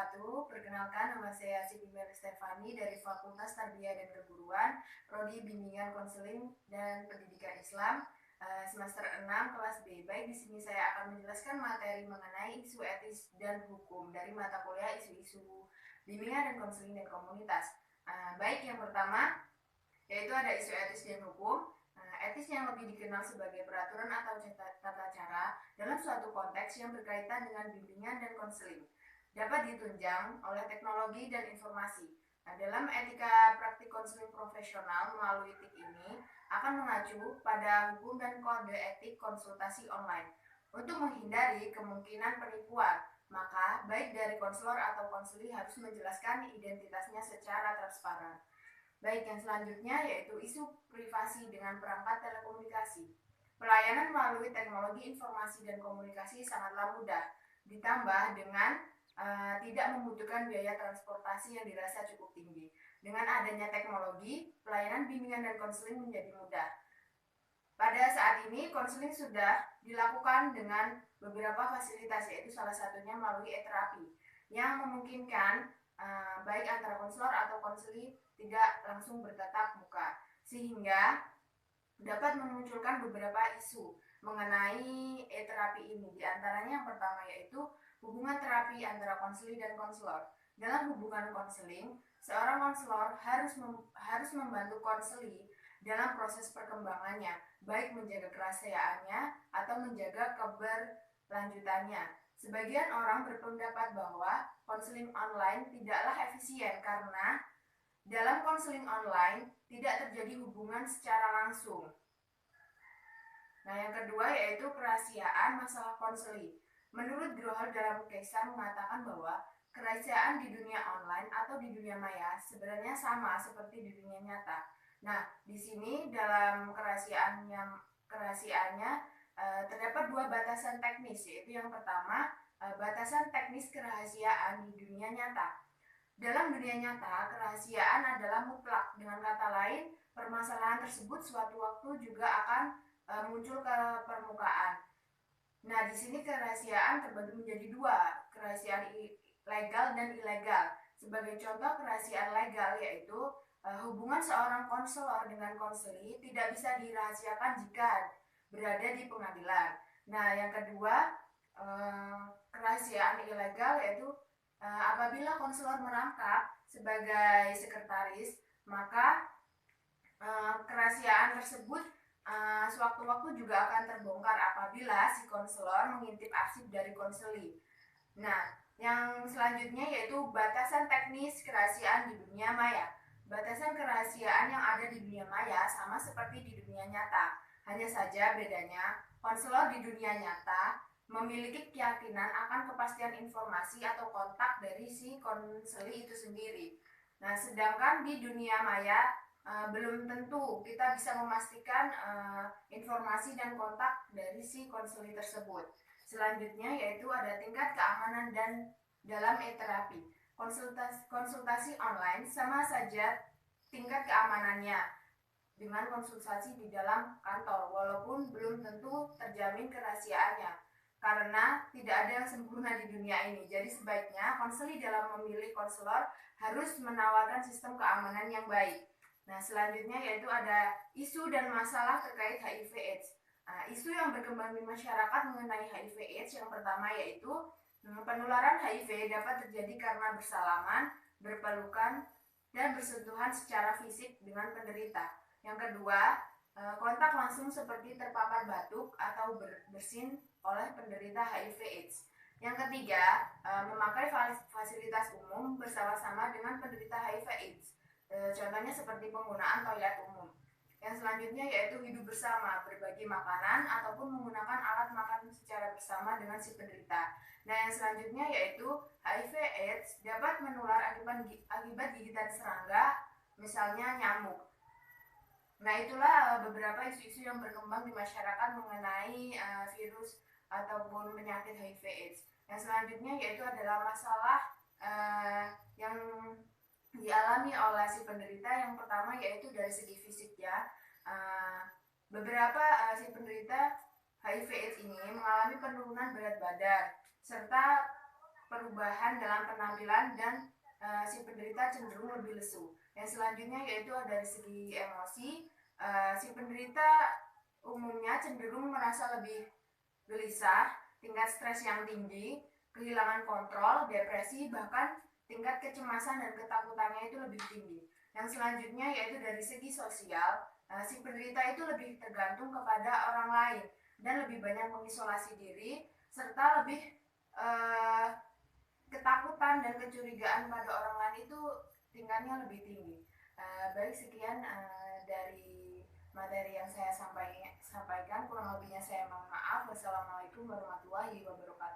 wabarakatuh. Perkenalkan, nama saya Siti Mary Stefani dari Fakultas Tarbiyah dan Keguruan, Prodi Bimbingan Konseling dan Pendidikan Islam, semester 6 kelas B. Baik, di sini saya akan menjelaskan materi mengenai isu etis dan hukum dari mata kuliah isu-isu bimbingan dan konseling dan komunitas. Baik, yang pertama yaitu ada isu etis dan hukum. Etis yang lebih dikenal sebagai peraturan atau tata cara dalam suatu konteks yang berkaitan dengan bimbingan dan konseling dapat ditunjang oleh teknologi dan informasi. Dalam etika praktik konseling profesional melalui TIK ini akan mengacu pada hukum dan kode etik konsultasi online. Untuk menghindari kemungkinan penipuan, maka baik dari konselor atau konseli harus menjelaskan identitasnya secara transparan. Baik, yang selanjutnya yaitu isu privasi dengan perangkat telekomunikasi. Pelayanan melalui teknologi informasi dan komunikasi sangatlah mudah, ditambah dengan tidak membutuhkan biaya transportasi yang dirasa cukup tinggi. Dengan adanya teknologi, pelayanan bimbingan dan konseling menjadi mudah. Pada saat ini, konseling sudah dilakukan dengan beberapa fasilitas, yaitu salah satunya melalui e-terapi, yang memungkinkan baik antara konselor atau konseli tidak langsung bertatap muka, sehingga dapat memunculkan beberapa isu mengenai e-terapi ini. Di antaranya yang pertama yaitu hubungan terapi antara konseli dan konselor. Dalam hubungan konseling, seorang konselor harus membantu konseli dalam proses perkembangannya, baik menjaga kerahasiaannya atau menjaga keberlanjutannya. Sebagian orang berpendapat bahwa konseling online tidaklah efisien karena dalam konseling online tidak terjadi hubungan secara langsung. Nah, yang kedua yaitu kerahasiaan masalah konseling. Menurut Grohol dalam Kesar mengatakan bahwa kerahasiaan di dunia online atau di dunia maya sebenarnya sama seperti di dunia nyata. Nah, di sini dalam kerahasiaannya terdapat dua batasan teknis, yaitu yang pertama batasan teknis kerahasiaan di dunia nyata. Dalam dunia nyata, kerahasiaan adalah mutlak. Dengan kata lain, permasalahan tersebut suatu waktu juga akan muncul ke permukaan. Nah, di sini kerahasiaan terbagi menjadi dua, kerahasiaan legal dan ilegal. Sebagai contoh kerahasiaan legal yaitu hubungan seorang konselor dengan konseli tidak bisa dirahasiakan jika berada di pengadilan. Nah, yang kedua kerahasiaan ilegal yaitu apabila konselor merangkap sebagai sekretaris, maka kerahasiaan tersebut sewaktu-waktu juga akan terbongkar apabila si konselor mengintip arsip dari konseli. Nah, yang selanjutnya yaitu batasan teknis kerahasiaan di dunia maya. Batasan kerahasiaan yang ada di dunia maya sama seperti di dunia nyata. Hanya saja bedanya, konselor di dunia nyata memiliki keyakinan akan kepastian informasi atau kontak dari si konseli itu sendiri. Nah, sedangkan di dunia maya belum tentu kita bisa memastikan informasi dan kontak dari si konseli tersebut. Selanjutnya yaitu ada tingkat keamanan dan dalam e-terapi. Konsultasi online sama saja tingkat keamanannya dengan konsultasi di dalam kantor, walaupun belum tentu terjamin kerahasiaannya, karena tidak ada yang sempurna di dunia ini. Jadi sebaiknya konseli dalam memilih konselor harus menawarkan sistem keamanan yang baik. Nah, selanjutnya yaitu ada isu dan masalah terkait HIV/AIDS. Isu yang berkembang di masyarakat mengenai HIV/AIDS yang pertama yaitu penularan HIV dapat terjadi karena bersalaman, berpelukan, dan bersentuhan secara fisik dengan penderita. Yang kedua, kontak langsung seperti terpapar batuk atau bersin oleh penderita HIV/AIDS. Yang ketiga, memakai fasilitas umum bersama-sama dengan penderita HIV/AIDS. Contohnya seperti penggunaan toilet umum. Yang selanjutnya yaitu hidup bersama, berbagi makanan ataupun menggunakan alat makan secara bersama dengan si penderita. Nah, yang selanjutnya yaitu HIV/AIDS dapat menular akibat gigitan serangga, misalnya nyamuk. Nah, itulah beberapa isu-isu yang berkembang di masyarakat mengenai virus ataupun penyakit HIV/AIDS. Yang selanjutnya yaitu adalah masalah yang dialami oleh si penderita. Yang pertama yaitu dari segi fisik ya. Beberapa si penderita HIV/AIDS ini mengalami penurunan berat badan serta perubahan dalam penampilan dan si penderita cenderung lebih lesu. Yang selanjutnya yaitu dari segi emosi, si penderita umumnya cenderung merasa lebih gelisah, tingkat stres yang tinggi, kehilangan kontrol, depresi, bahkan tingkat kecemasan dan ketakutannya itu lebih tinggi. Yang selanjutnya yaitu dari segi sosial, si penderita itu lebih tergantung kepada orang lain dan lebih banyak mengisolasi diri serta lebih ketakutan dan kecurigaan pada orang lain itu tingkatnya lebih tinggi. Baik, sekian dari materi yang saya sampaikan. Kurang lebihnya saya mohon maaf. Wassalamualaikum warahmatullahi wabarakatuh.